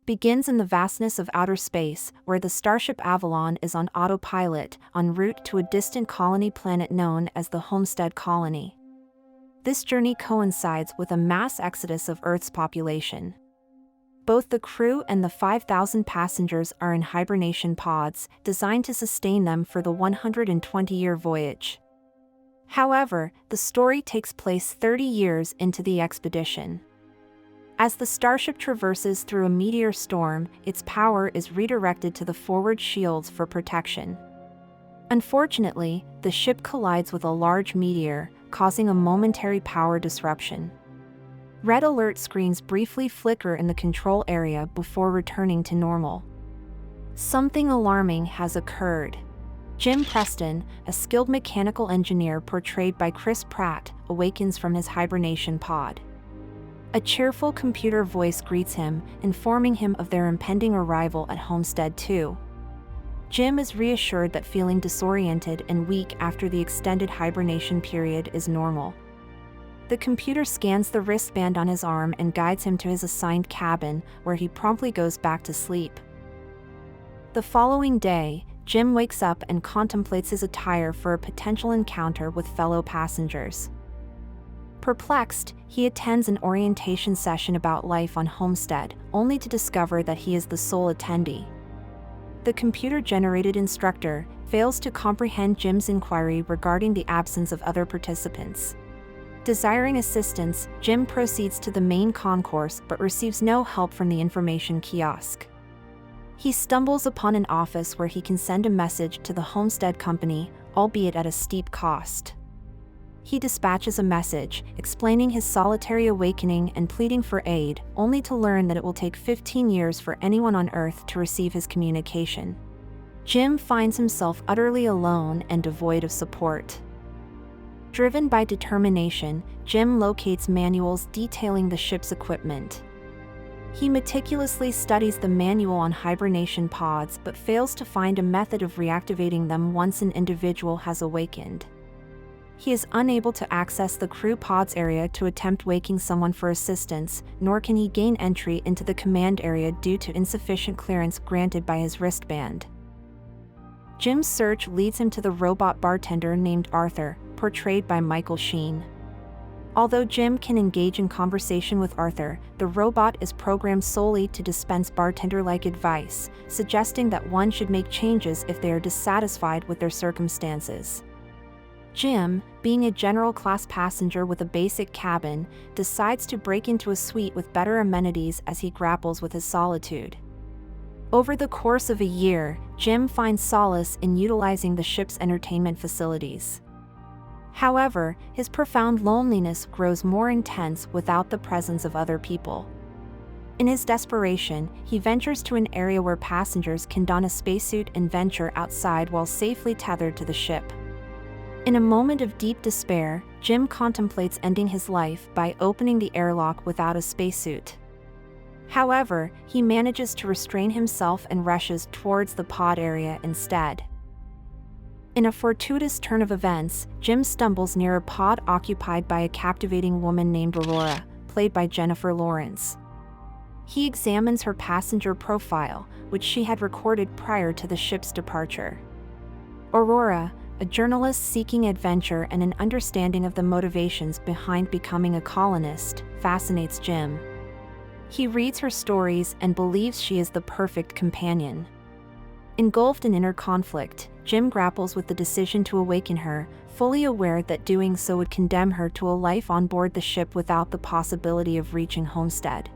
begins in the vastness of outer space, where the starship Avalon is on autopilot, en route to a distant colony planet known as the Homestead Colony. This journey coincides with a mass exodus of Earth's population. Both the crew and the 5,000 passengers are in hibernation pods, designed to sustain them for the 120-year voyage. However, the story takes place 30 years into the expedition. As the starship traverses through a meteor storm, its power is redirected to the forward shields for protection. Unfortunately, the ship collides with a large meteor, causing a momentary power disruption. Red alert screens briefly flicker in the control area before returning to normal. Something alarming has occurred. Jim Preston, a skilled mechanical engineer portrayed by Pratt, awakens from his hibernation pod. A cheerful computer voice greets him, informing him of their impending arrival at Homestead 2. Jim is reassured that feeling disoriented and weak after the extended hibernation period is normal. The computer scans the wristband on his arm and guides him to his assigned cabin, where he promptly goes back to sleep. The following day, Jim wakes up and contemplates his attire for a potential encounter with fellow passengers. Perplexed, he attends an orientation session about life on Homestead, only to discover that he is the sole attendee. The computer-generated instructor fails to comprehend Jim's inquiry regarding the absence of other participants. Desiring assistance, Jim proceeds to the main concourse but receives no help from the information kiosk. He stumbles upon an office where he can send a message to the Homestead Company, albeit at a steep cost. He dispatches a message, explaining his solitary awakening and pleading for aid, only to learn that it will take 15 years for anyone on Earth to receive his communication. Jim finds himself utterly alone and devoid of support. Driven by determination, Jim locates manuals detailing the ship's equipment. He meticulously studies the manual on hibernation pods but fails to find a method of reactivating them once an individual has awakened. He is unable to access the crew pods area to attempt waking someone for assistance, nor can he gain entry into the command area due to insufficient clearance granted by his wristband. Jim's search leads him to the robot bartender named Arthur, portrayed by Michael Sheen. Although Jim can engage in conversation with Arthur, the robot is programmed solely to dispense bartender-like advice, suggesting that one should make changes if they are dissatisfied with their circumstances. Jim, being a general-class passenger with a basic cabin, decides to break into a suite with better amenities as he grapples with his solitude. Over the course of a year, Jim finds solace in utilizing the ship's entertainment facilities. However, his profound loneliness grows more intense without the presence of other people. In his desperation, he ventures to an area where passengers can don a spacesuit and venture outside while safely tethered to the ship. In a moment of deep despair, Jim contemplates ending his life by opening the airlock without a spacesuit. However, he manages to restrain himself and rushes towards the pod area instead. In a fortuitous turn of events, Jim stumbles near a pod occupied by a captivating woman named Aurora, played by Jennifer Lawrence. He examines her passenger profile, which she had recorded prior to the ship's departure. Aurora, a journalist seeking adventure and an understanding of the motivations behind becoming a colonist, fascinates Jim. He reads her stories and believes she is the perfect companion. Engulfed in inner conflict, Jim grapples with the decision to awaken her, fully aware that doing so would condemn her to a life on board the ship without the possibility of reaching Homestead.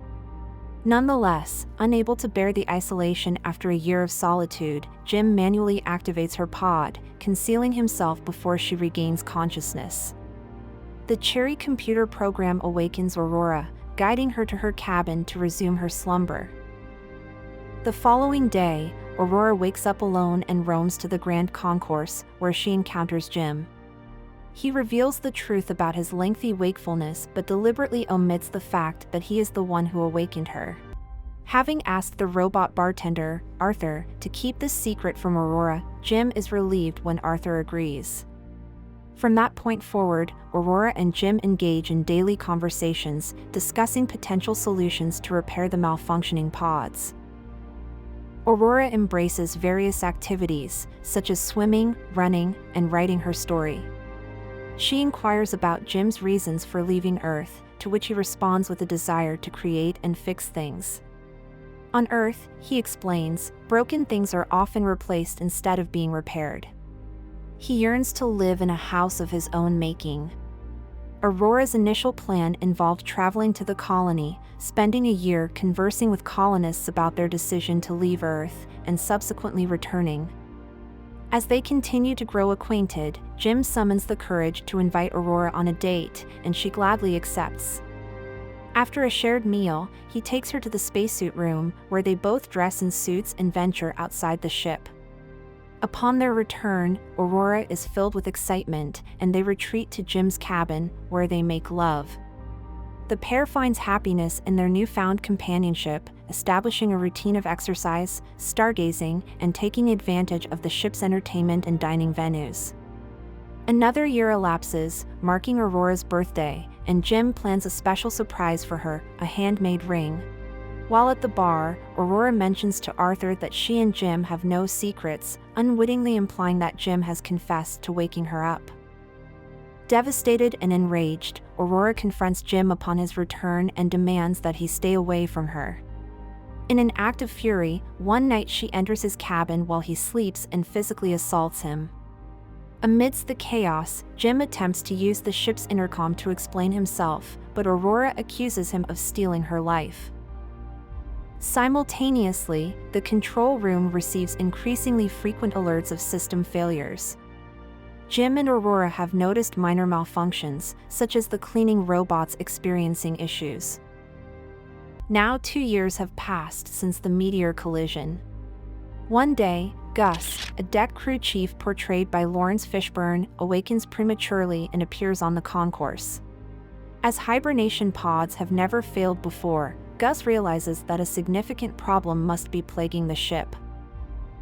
Nonetheless, unable to bear the isolation after a year of solitude, Jim manually activates her pod, concealing himself before she regains consciousness. The cheery computer program awakens Aurora, guiding her to her cabin to resume her slumber. The following day, Aurora wakes up alone and roams to the Grand Concourse, where she encounters Jim. He reveals the truth about his lengthy wakefulness but deliberately omits the fact that he is the one who awakened her. Having asked the robot bartender, Arthur, to keep this secret from Aurora, Jim is relieved when Arthur agrees. From that point forward, Aurora and Jim engage in daily conversations, discussing potential solutions to repair the malfunctioning pods. Aurora embraces various activities, such as swimming, running, and writing her story. She inquires about Jim's reasons for leaving Earth, to which he responds with a desire to create and fix things. On Earth, he explains, broken things are often replaced instead of being repaired. He yearns to live in a house of his own making. Aurora's initial plan involved traveling to the colony, spending a year conversing with colonists about their decision to leave Earth, and subsequently returning. As they continue to grow acquainted, Jim summons the courage to invite Aurora on a date, and she gladly accepts. After a shared meal, he takes her to the spacesuit room, where they both dress in suits and venture outside the ship. Upon their return, Aurora is filled with excitement, and they retreat to Jim's cabin, where they make love. The pair finds happiness in their newfound companionship, establishing a routine of exercise, stargazing, and taking advantage of the ship's entertainment and dining venues. Another year elapses, marking Aurora's birthday, and Jim plans a special surprise for her, a handmade ring. While at the bar, Aurora mentions to Arthur that she and Jim have no secrets, unwittingly implying that Jim has confessed to waking her up. Devastated and enraged, Aurora confronts Jim upon his return and demands that he stay away from her. In an act of fury, one night she enters his cabin while he sleeps and physically assaults him. Amidst the chaos, Jim attempts to use the ship's intercom to explain himself, but Aurora accuses him of stealing her life. Simultaneously, the control room receives increasingly frequent alerts of system failures. Jim and Aurora have noticed minor malfunctions, such as the cleaning robots experiencing issues. Now 2 years have passed since the meteor collision. One day, Gus, a deck crew chief portrayed by Lawrence Fishburne, awakens prematurely and appears on the concourse. As hibernation pods have never failed before, Gus realizes that a significant problem must be plaguing the ship.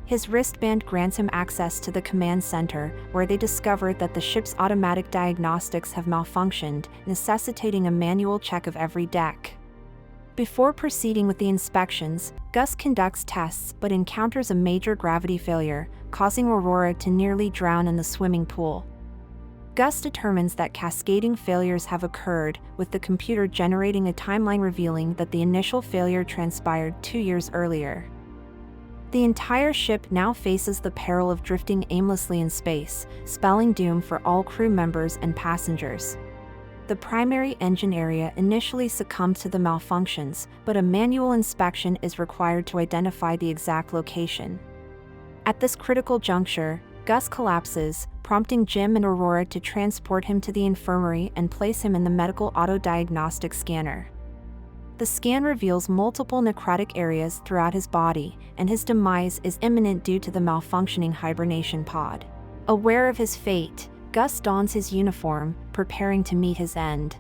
His wristband grants him access to the command center, where they discover that the ship's automatic diagnostics have malfunctioned, necessitating a manual check of every deck. Before proceeding with the inspections, Gus conducts tests but encounters a major gravity failure, causing Aurora to nearly drown in the swimming pool. Gus determines that cascading failures have occurred, with the computer generating a timeline revealing that the initial failure transpired 2 years earlier. The entire ship now faces the peril of drifting aimlessly in space, spelling doom for all crew members and passengers. The primary engine area initially succumbs to the malfunctions, but a manual inspection is required to identify the exact location. At this critical juncture, Gus collapses, prompting Jim and Aurora to transport him to the infirmary and place him in the medical auto-diagnostic scanner. The scan reveals multiple necrotic areas throughout his body, and his demise is imminent due to the malfunctioning hibernation pod. Aware of his fate, Gus dons his uniform, preparing to meet his end.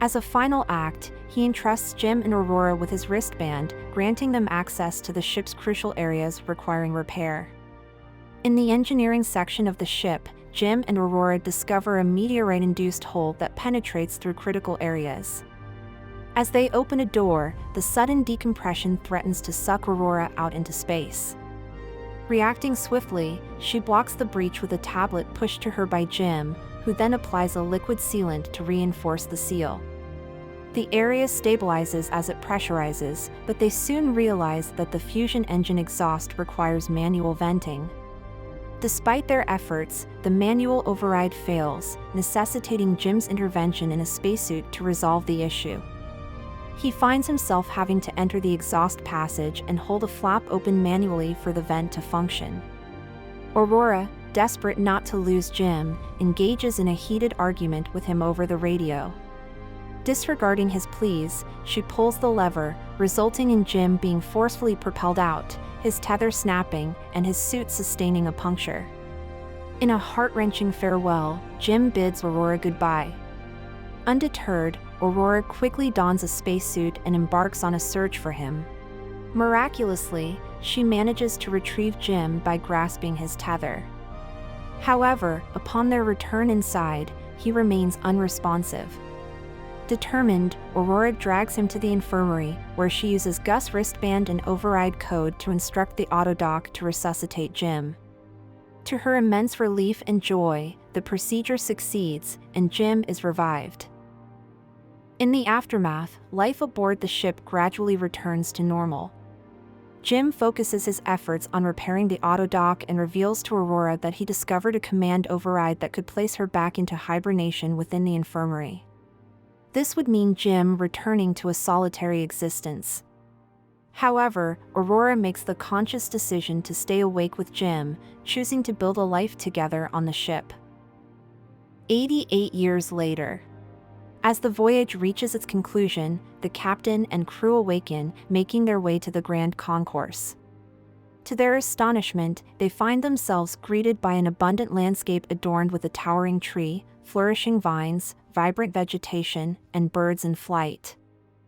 As a final act, he entrusts Jim and Aurora with his wristband, granting them access to the ship's crucial areas requiring repair. In the engineering section of the ship, Jim and Aurora discover a meteorite-induced hole that penetrates through critical areas. As they open a door, the sudden decompression threatens to suck Aurora out into space. Reacting swiftly, she blocks the breach with a tablet pushed to her by Jim, who then applies a liquid sealant to reinforce the seal. The area stabilizes as it pressurizes, but they soon realize that the fusion engine exhaust requires manual venting. Despite their efforts, the manual override fails, necessitating Jim's intervention in a spacesuit to resolve the issue. He finds himself having to enter the exhaust passage and hold a flap open manually for the vent to function. Aurora, desperate not to lose Jim, engages in a heated argument with him over the radio. Disregarding his pleas, she pulls the lever, resulting in Jim being forcefully propelled out, his tether snapping, and his suit sustaining a puncture. In a heart-wrenching farewell, Jim bids Aurora goodbye. Undeterred, Aurora quickly dons a spacesuit and embarks on a search for him. Miraculously, she manages to retrieve Jim by grasping his tether. However, upon their return inside, he remains unresponsive. Determined, Aurora drags him to the infirmary, where she uses Gus' wristband and override code to instruct the autodoc to resuscitate Jim. To her immense relief and joy, the procedure succeeds, and Jim is revived. In the aftermath, life aboard the ship gradually returns to normal. Jim focuses his efforts on repairing the autodoc and reveals to Aurora that he discovered a command override that could place her back into hibernation within the infirmary. This would mean Jim returning to a solitary existence. However, Aurora makes the conscious decision to stay awake with Jim, choosing to build a life together on the ship. 88 years later. As the voyage reaches its conclusion, the captain and crew awaken, making their way to the Grand Concourse. To their astonishment, they find themselves greeted by an abundant landscape adorned with a towering tree, flourishing vines, vibrant vegetation, and birds in flight.